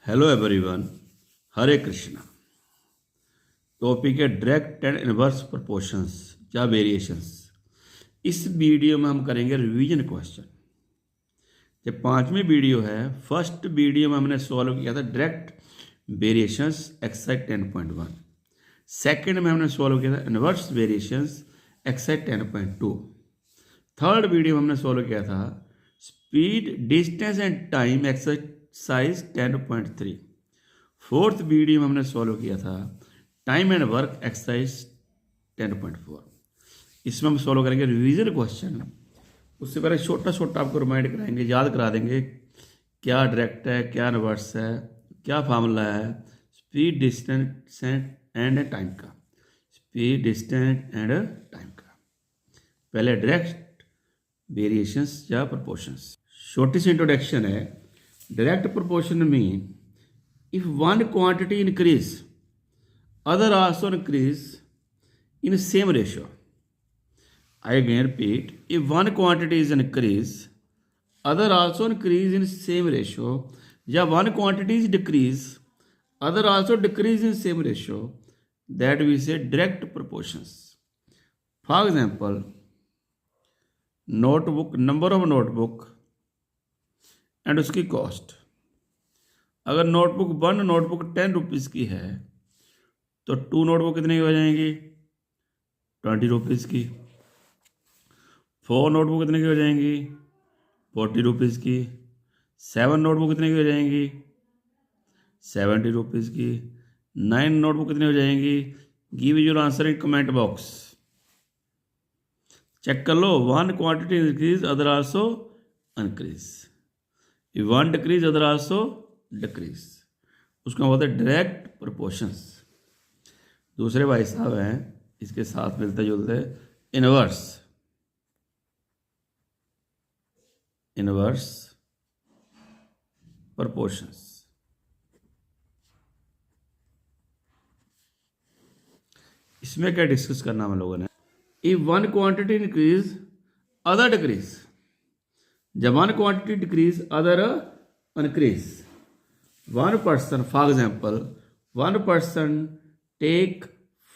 Hello everyone, हरे Krishna. Topic है direct and inverse proportions या variations. इस वीडियो में हम करेंगे रिवीजन क्वेश्चन। जो पांचवी वीडियो है, फर्स्ट वीडियो में हमने सॉल्व किया था डायरेक्ट वेरिएशंस एक्सरसाइज 10.1। सेकंड में हमने सॉल्व किया था inverse variations exercise 10.2। Third video में हमने सॉल्व किया था speed, distance and time exercise 10.3। Fourth video में हमने सॉल्व किया था टाइम एंड वर्क एक्सरसाइज 10.4। इसमें हम सॉल्व करेंगे रिवीजन क्वेश्चन। उससे पहले छोटा छोटा आपको रिमाइंड कराएंगे, याद करा देंगे क्या डायरेक्ट है, क्या इनवर्स है, क्या फार्मूला है स्पीड, डिस्टेंस एंड टाइम का। स्पीड, डिस्टेंस एंड टाइम का। पहले डायरेक्ट वेरिएशंस या प्रोपोर्शंस। छोटी सी इंट्रोडक्शन है। Direct proportion mean if one quantity increase, other also increase in same ratio. I again repeat, if one quantity is increase, other also increase in same ratio, या one quantity is decrease, other also decrease in same ratio, that we say direct proportions. For example, notebook, number of notebook and उसकी cost. अगर notebook 1 notebook 10 rupees की है तो 2 notebook कितने की हो जाएंगी? 20 रुपीज़ की। 4 नोटबुक कितने की हो जाएंगी? 40 रुपीज़ की। 7 नोटबुक कितने की हो जाएंगी? 70 रुपीज़ की। 9 नोटबुक कितनी हो जाएंगी? Give your answer in comment box. Check कर लो। One quantity increase, other also increase. One decrease, other also decrease. उसका होता है डायरेक्ट प्रोपोर्शंस। दूसरे भाई साहब हैं इसके साथ मिलते जुलते, इनवर्स। Inverse proportions. इसमें क्या डिस्कस करना हम लोगों ने? If one quantity increase, other decrease. जब one quantity decrease, other increase. One person, for example, one person take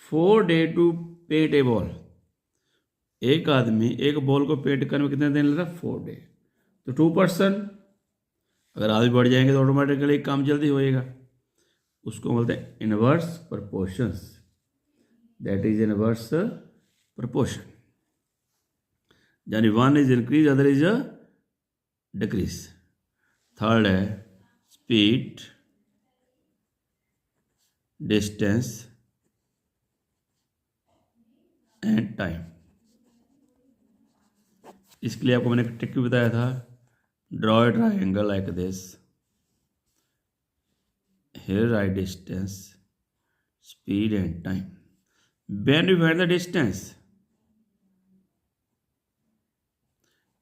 4 days to paint a ball. एक आदमी एक बॉल को पेंट करने में कितने दिन लग रहा है? 4 डे। तो 2 पर्सन, अगर आदमी बढ़ जाएंगे तो ऑटोमेटिकली काम जल्दी होएगा। उसको बोलते हैं inverse proportions. That is inverse proportion. यानी one is increase, other is decrease. Third है स्पीड, डिस्टेंस एंड टाइम। इसके लिए आपको मैंने एक ट्रिक भी बताया था। Draw a triangle like this. Here right distance, speed and time. When you find the distance,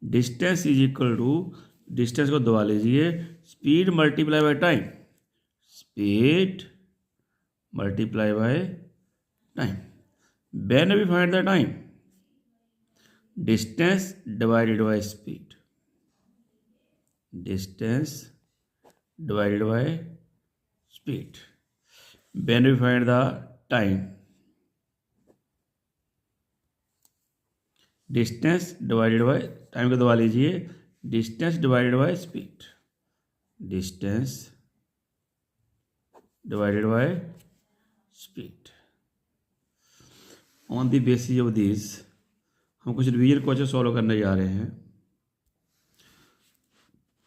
distance is equal to, distance को दबा लीजिए, speed multiply by time. Speed multiply by time. When we find the time, distance divided by speed. Distance divided by speed. When we find the time, distance divided by time को दबा लीजिए, distance divided by speed. Distance divided by speed. On the basis of this हम कुछ revision question solve करने जा रहे हैं।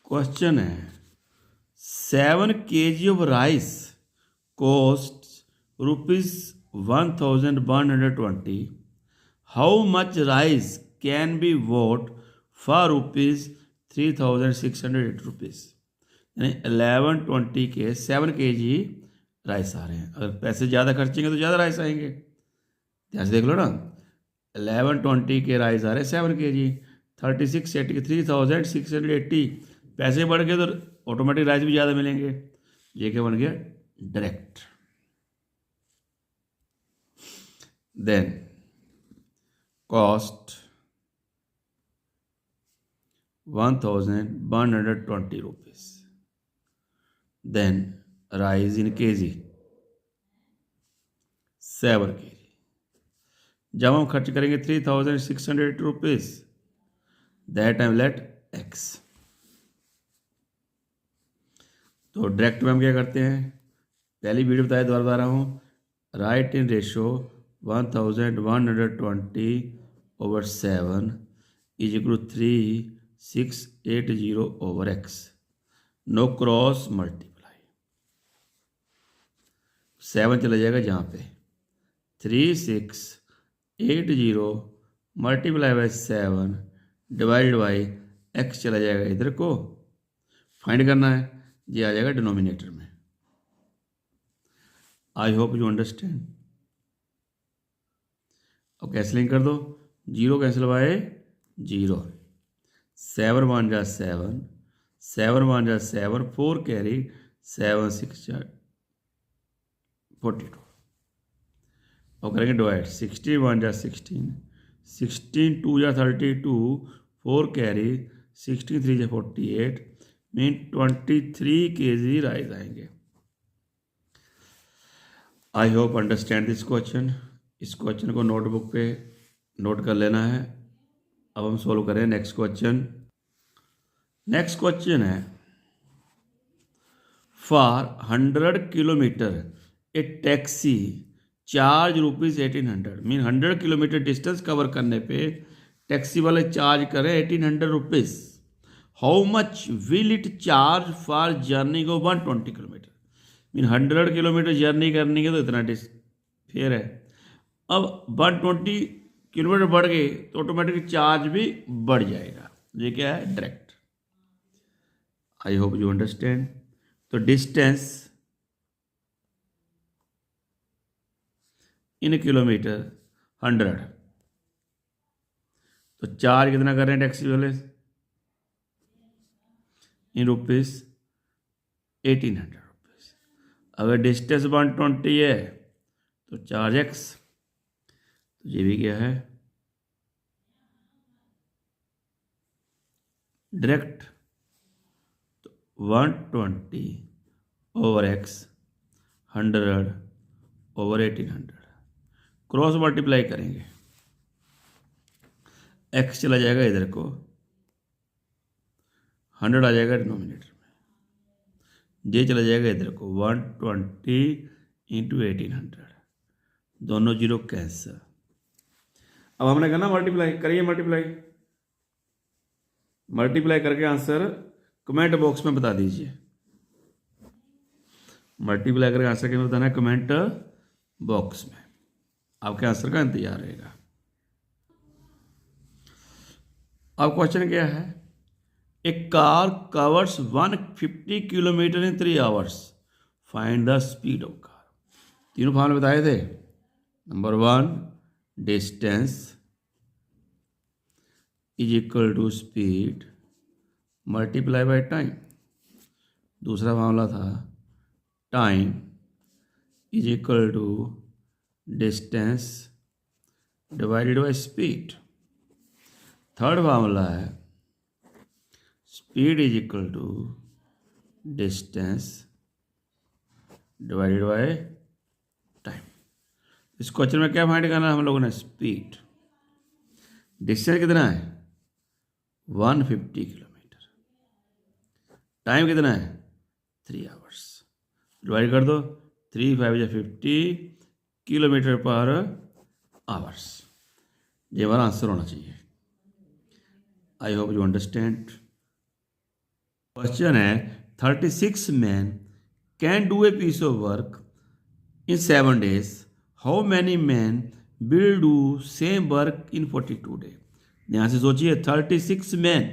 Question है 7 kg of rice cost ₹1120। How much rice can be vote for ₹3608। यानी 1120 के 7 kg राइस आ रहे हैं। अगर पैसे ज़्यादा खर्चेंगे तो ज़्यादा राइस आएंगे। ध्यान से देख लो ना, 1120 के राइस आ रहे हैं 7 kg। 3680 के 3680, पैसे बढ़ गए तो ऑटोमेटिक राइस भी ज़्यादा मिलेंगे। ये क्या बन गया? Direct. Then cost ₹1120। Then rise in KG 7 kg। जब हम खर्च करेंगे 3600 rupees, that time let x. तो डायरेक्ट में हम क्या करते हैं, पहली वीडियो बताया, दोबारा बता रहा हूँ, write in ratio 1120/7 is equal to 3680/x। No cross multiply, 7 चला जाएगा जहाँ पे, 3680 multiply by 7 divide by x चला जाएगा इधर को, फाइंड करना है, ये आ जाएगा डिनोमिनेटर में। आई होप यू अंडरस्टैंड। अब कैंसलिंग कर दो, 0 कैंसिल बाय 0, 7 1 जा 7, 7 1 जा 7, 4 कैरी, 7 6 जा 42। और करेंगे डिवाइड, 16 1 जा 16, 16 2 जा 32, 4 कैरी, 16 3 जा 48, मीन 23 kg राइस आएंगे। I hope understand this question. इस क्वेश्चन को नोटबुक पे नोट कर लेना है। अब हम सॉल्व करें नेक्स्ट क्वेश्चन। नेक्स्ट क्वेश्चन है, for 100 kilometre A taxi charge ₹1800, mean 100 kilometre distance cover करने पे टैक्सी वाले चार्ज करें 1800 rupees. How much will it charge for journey को 120 किलोमीटर, मीन 100 किलोमीटर जर्नी करनी है तो इतना फेयर है। अब 120 किलोमीटर बढ़ गए तो ऑटोमेटिक चार्ज भी बढ़ जाएगा। ये क्या है, direct. I hope you understand. तो डिस्टेंस इन किलोमीटर 100, तो चार्ज कितना कर रहे हैं टैक्सी वाले, इन रुपीज़ 1800 रुपीज़। अगर डिस्टेंस 120 है तो चार्ज एक्स, तो ये भी क्या है, डायरेक्ट। तो 120/x 100/1800, क्रॉस मल्टीप्लाई करेंगे, x चला जाएगा इधर को, 100 आ जाएगा डिनोमिनेटर में, जे चला जाएगा इधर को, 120 × 1800, दोनों जीरो कैंसिल। अब हमने करना मल्टीप्लाई, करिए मल्टीप्लाई करके आंसर कमेंट बॉक्स में बता दीजिए। मल्टीप्लाई करके आंसर क्या बताना है, कमेंट बॉक्स में। आपके आंसर का इंतजार रहेगा। अब क्वेश्चन क्या है, a car covers 150 kilometre in 3 hours, find the speed of car. तीनों फॉर्मूले बताए थे। Number 1 distance is equal to speed multiply by time. दूसरा मामला था time is equal to distance divided by speed. Third मामला है speed is equal to distance divided by time. इस क्वेश्चन में क्या फाइंड करना है हम लोगों ने, स्पीड। डिस्टेंस कितना है 150 किलोमीटर, टाइम कितना है 3 आवर्स, डिवाइड कर दो, 3 5 या 50 किलोमीटर पर आवर्स। ये हमारा आंसर होना चाहिए। I hope you understand. Question है 36 man can do a piece of work in 7 days, how many man will do same work in 42 days। यहाँ से सोचिए 36 मैन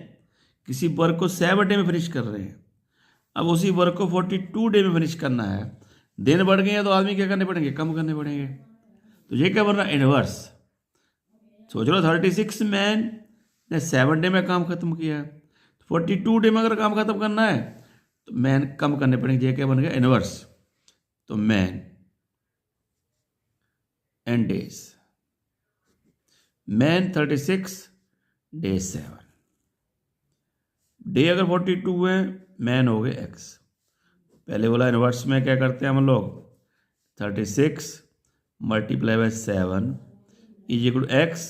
किसी वर्क को 7 डे में फिनिश कर रहे हैं। अब उसी वर्क को 42 डे में फिनिश करना है। दिन बढ़ गए हैं तो आदमी क्या करने पड़ेंगे, कम करने पड़ेंगे। तो ये क्या बन रहा है, इनवर्स। सोच लो 36 मैन ने 7 डे में काम खत्म किया, 42 डे में अगर काम खत्म करना है तो मैन कम करने पड़ेंगे। ये क्या बन गया, इनवर्स। तो man and days, man 36 day 7, day अगर 42 है मैन हो गए x, पहले बोला इन्वर्स में क्या करते हैं हम लोग, 36 multiply by 7 is equal to x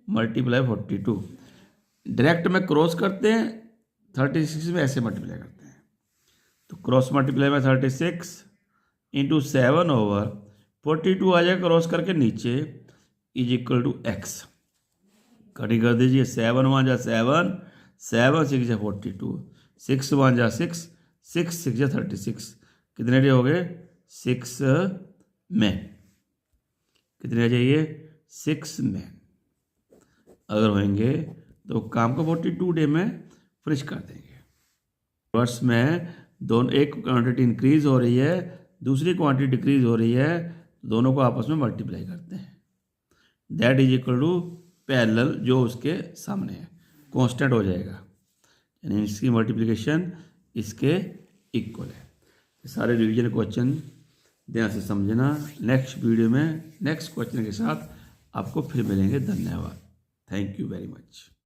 multiply 42। Direct में क्रॉस करते हैं, 36 में ऐसे मल्टीप्लाई करते हैं, तो क्रॉस मल्टीप्लाई में 36 इंटू 7 ओवर 42 आ जाएगा क्रॉस करके नीचे, is equal to x. Cutting कर दीजिए, 7 1 जा 7, 7 6 जा 42, 6 1 जा 6, 6 6 जा 36। कितने डे हो गए, 6 में। कितने आ जाइए, 6 में। अगर होंगे तो काम को 42 डे में फिनिश कर देंगे। वर्ष में दोनों, एक क्वांटिटी इंक्रीज हो रही है, दूसरी क्वांटिटी डिक्रीज हो रही है, दोनों को आपस में मल्टीप्लाई करते हैं। That is equal to parallel, जो उसके सामने है कांस्टेंट हो जाएगा, यानी इसकी मल्टीप्लिकेशन इसके इक्वल है। सारे रिवीजन क्वेश्चन ध्यान से समझना। नेक्स्ट वीडियो में नेक्स्ट क्वेश्चन के साथ आपको फिर मिलेंगे। धन्यवाद। Thank you very much.